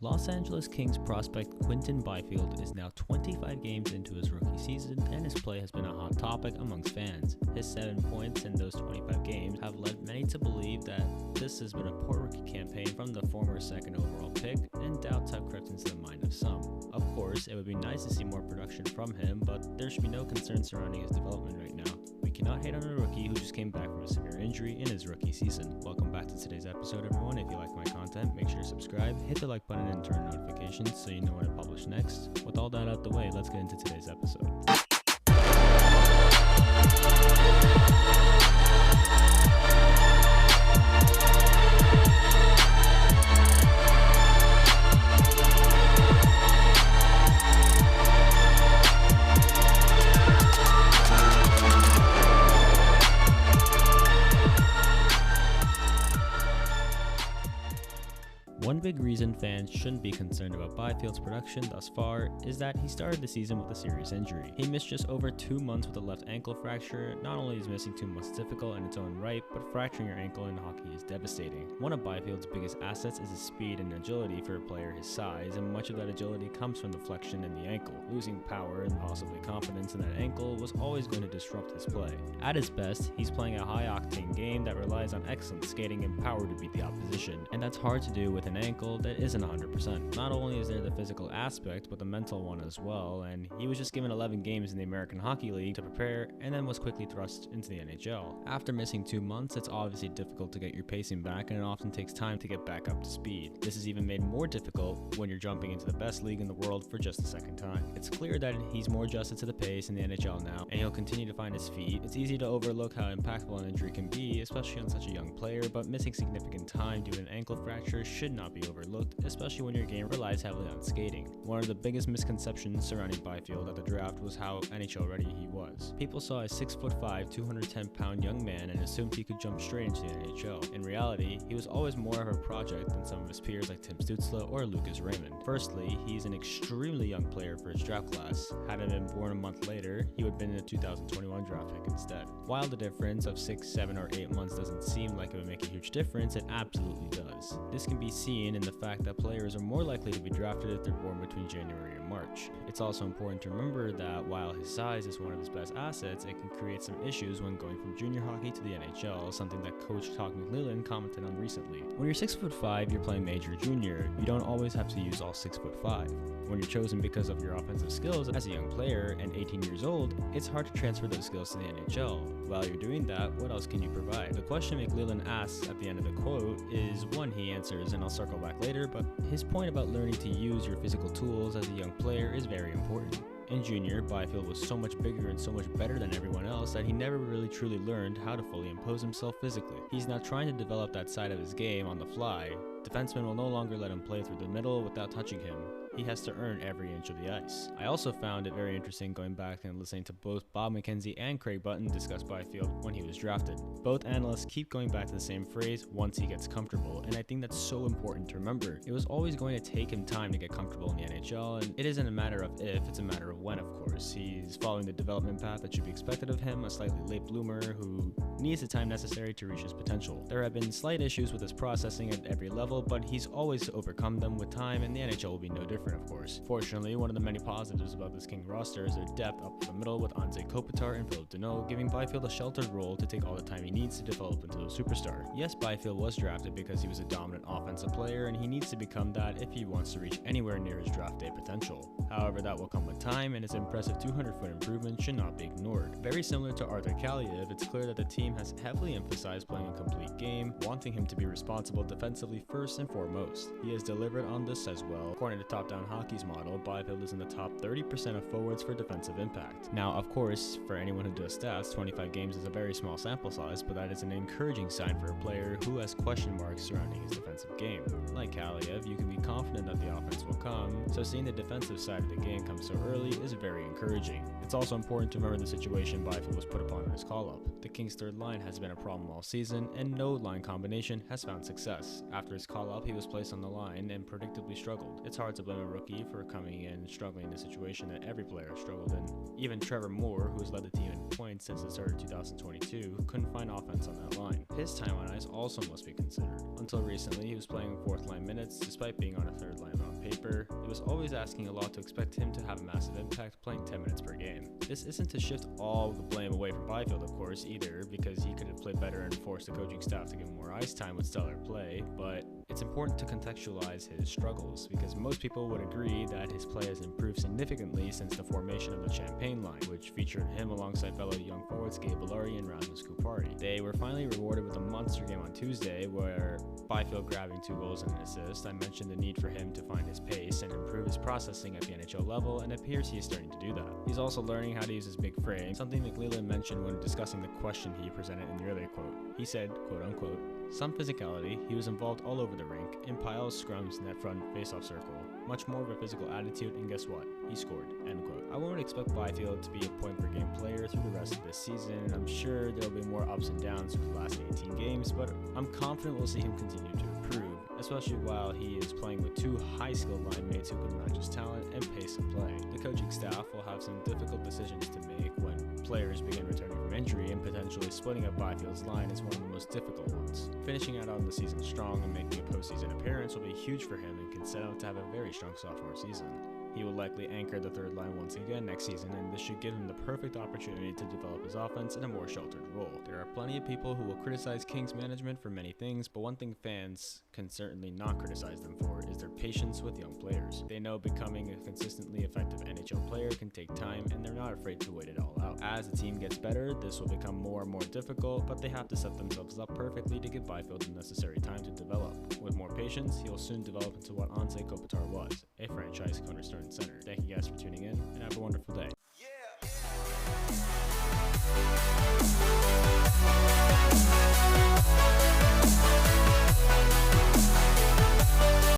Los Angeles Kings prospect QUINTON BYFIELD is now 25 games into his rookie season, and his play has been a hot topic amongst fans. His 7 points in those 25 games have led many to believe that this has been a poor rookie campaign from the former second overall pick, and doubts have crept into the mind of some. Of course, it would be nice to see more production from him, but there should be no concern surrounding his development right now. We cannot hate on a rookie who just came back from a severe injury in his rookie season. Welcome back to today's episode, everyone. If you like my content, make sure to subscribe, hit the like button, and turn on notifications so you know when I publish next. With all that out the way, let's get into today's episode. One big reason fans shouldn't be concerned about Byfield's production thus far is that he started the season with a serious injury. He missed just over 2 months with a left ankle fracture. Not only is missing 2 months difficult in its own right, but fracturing your ankle in hockey is devastating. One of Byfield's biggest assets is his speed and agility for a player his size, and much of that agility comes from the flexion in the ankle. Losing power and possibly confidence in that ankle was always going to disrupt his play. At his best, he's playing a high-octane game that relies on excellent skating and power to beat the opposition, and that's hard to do with an ankle that isn't 100%. Not only is there the physical aspect, but the mental one as well, and he was just given 11 games in the American Hockey League to prepare and then was quickly thrust into the NHL. After missing 2 months, it's obviously difficult to get your pacing back, and it often takes time to get back up to speed. This is even made more difficult when you're jumping into the best league in the world for just the second time. It's clear that he's more adjusted to the pace in the NHL now, and he'll continue to find his feet. It's easy to overlook how impactful an injury can be, especially on such a young player, but missing significant time due to an ankle fracture should not be overlooked, especially when your game relies heavily on skating. One of the biggest misconceptions surrounding Byfield at the draft was how NHL ready he was. People saw a 6'5", 210-pound young man and assumed he could jump straight into the NHL. In reality, he was always more of a project than some of his peers like Tim Stützle or Lucas Raymond. Firstly, he's an extremely young player for his draft class. Had he been born a month later, he would have been in a 2021 draft pick instead. While the difference of 6, 7, or 8 months doesn't seem like it would make a huge difference, it absolutely does. This can be seen in the fact that players are more likely to be drafted if they're born between January and March. It's also important to remember that while his size is one of his best assets, it can create some issues when going from junior hockey to the NHL, something that coach Todd McLellan commented on recently. When you're 6'5", you're playing major junior, you don't always have to use all 6'5". When you're chosen because of your offensive skills as a young player and 18 years old, it's hard to transfer those skills to the NHL. While you're doing that, what else can you provide? The question McLellan asks at the end of the quote is one he answers, and I'll circle back later, but his point about learning to use your physical tools as a young player is very important. In junior, Byfield was so much bigger and so much better than everyone else that he never really truly learned how to fully impose himself physically. He's now trying to develop that side of his game on the fly. Defensemen will no longer let him play through the middle without touching him. He has to earn every inch of the ice. I also found it very interesting going back and listening to both Bob McKenzie and Craig Button discuss Byfield when he was drafted. Both analysts keep going back to the same phrase, once he gets comfortable, and I think that's so important to remember. It was always going to take him time to get comfortable in the NHL, and it isn't a matter of if, it's a matter of when, of course. He's following the development path that should be expected of him, a slightly late bloomer who needs the time necessary to reach his potential. There have been slight issues with his processing at every level, but he's always overcome them with time, and the NHL will be no different, of course. Fortunately, one of the many positives about this King roster is their depth up the middle with Anze Kopitar and Philip Deneau, giving Byfield a sheltered role to take all the time he needs to develop into a superstar. Yes, Byfield was drafted because he was a dominant offensive player, and he needs to become that if he wants to reach anywhere near his draft day potential. However, that will come with time, and his impressive 200-foot improvement should not be ignored. Very similar to Arthur Kaliyev, it's clear that the team has heavily emphasized playing a complete game, wanting him to be responsible defensively first and foremost. He has delivered on this as well. According to Top Down Hockey's model, Byfield is in the top 30% of forwards for defensive impact. Now, of course, for anyone who does stats, 25 games is a very small sample size, but that is an encouraging sign for a player who has question marks surrounding his defensive game. Like Kaliyev, you can be confident that the offense will come, so seeing the defensive side of the game come so early is very encouraging. It's also important to remember the situation Byfield was put upon in his call-up. The Kings' third line has been a problem all season, and no line combination has found success. After his call-up, he was placed on the line and predictably struggled. It's hard to blame a rookie for coming in and struggling in a situation that every player struggled in. Even Trevor Moore, who has led the team in points since the start of 2022, couldn't find offense on that line. His time on ice also must be considered. Until recently, he was playing fourth line minutes despite being on a third line It was always asking a lot to expect him to have a massive impact playing 10 minutes per game. This isn't to shift all the blame away from Byfield, of course, either, because he could have played better and forced the coaching staff to give him more ice time with stellar play, but it's important to contextualize his struggles, because most people would agree that his play has improved significantly since the formation of the Champagne line, which featured him alongside fellow young forwards Gabe Valori and Rasmus Kupari. They were finally rewarded with a monster game on Tuesday, where Byfield grabbing 2 goals and an assist. I mentioned the need for him to find his pace and improve his processing at the NHL level, and it appears he is starting to do that. He's also learning how to use his big frame, something McLellan mentioned when discussing the question he presented in the earlier quote. He said, quote unquote, "Some physicality, he was involved all over the rink, in piles, scrums, net front, face-off circle. Much more of a physical attitude, and guess what? He scored." End quote. I won't expect Byfield to be a point-per-game player through the rest of this season. I'm sure there'll be more ups and downs through the last 18 games, but I'm confident we'll see him continue to improve, especially while he is playing with 2 high-skilled line mates who can match his talent and pace of play. The coaching staff will have some difficult decisions to make when players begin returning from injury, and potentially splitting up Byfield's line is one of the most difficult ones. Finishing out on the season strong and making a postseason appearance will be huge for him and can set out to have a very strong sophomore season. He will likely anchor the third line once again next season, and this should give him the perfect opportunity to develop his offense in a more sheltered role. There are plenty of people who will criticize Kings management for many things, but one thing fans can certainly not criticize them for is their patience with young players. They know becoming a consistently effective NHL player can take time, and they're not afraid to wait it all out. As the team gets better, this will become more and more difficult, but they have to set themselves up perfectly to give Byfield the necessary time to develop. With more patience, he will soon develop into what Anze Kopitar was, a franchise cornerstone center. Thank you guys for tuning in, and have a wonderful day.